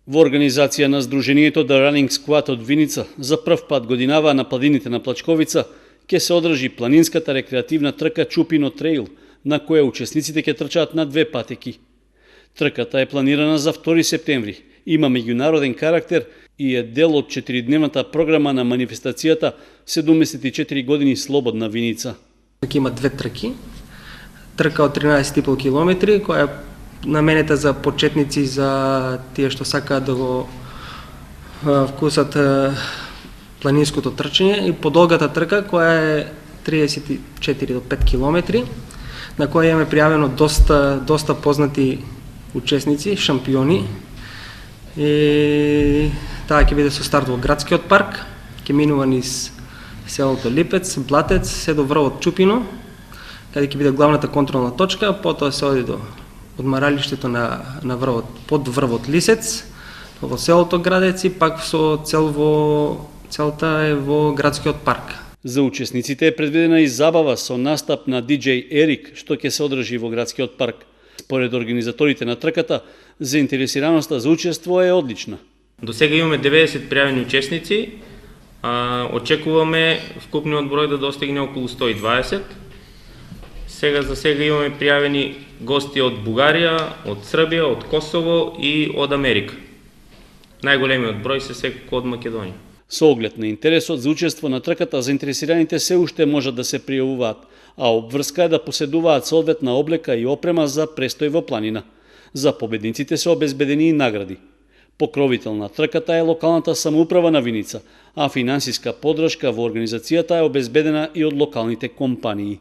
Во организација на Сдруженијето The Running Squad од Виница, за прв пат годинава на планините на Плачковица ќе се одржи планинската рекреативна трка Чупино Трейл, на која учесниците ќе трчаат на 2 патеки. Трката е планирана за 2 септември, има меѓународен карактер и е дел од 4-дневната програма на манифестацијата 74 години слободна Виница. Има 2 трки. Трка од 13,5 километри, која е наменета за почетници, за тие што сакаат да го вкусат планинското трчање, и подолгата трка која е 34 до 5 километри, на која имаме пријавено доста познати учесници, шампиони. И таа ќе биде со старт во градскиот парк, ќе минува низ селото Липец, Блатец, се до врвот Чупино, каде ќе биде главната контролна точка, потоа се оди до одмаралиштето на врвот, под врвот Лисец, во селото Градец и пак со целта е во градскиот парк. За учесниците е предвидена и забава со настап на диџеј Ерик, што ќе се одржи во градскиот парк. Според организаторите на трката, заинтересираноста за учество е одлична. До сега имаме 90 пријавени учесници, очекуваме вкупниот број да достигне околу 120. За сега имаме пријавени гости од Бугарија, од Србија, од Косово и од Америка. Најголемиот број се секако од Македонија. Со оглед на интересот за учество на трката, заинтересираните се уште можат да се пријавуваат, а обврска е да поседуваат соодветна облека и опрема за престој во планина. За победниците се обезбедени и награди. Покровител на трката е локалната самоуправа на Виница, а финансиска поддршка во организацијата е обезбедена и од локалните компании.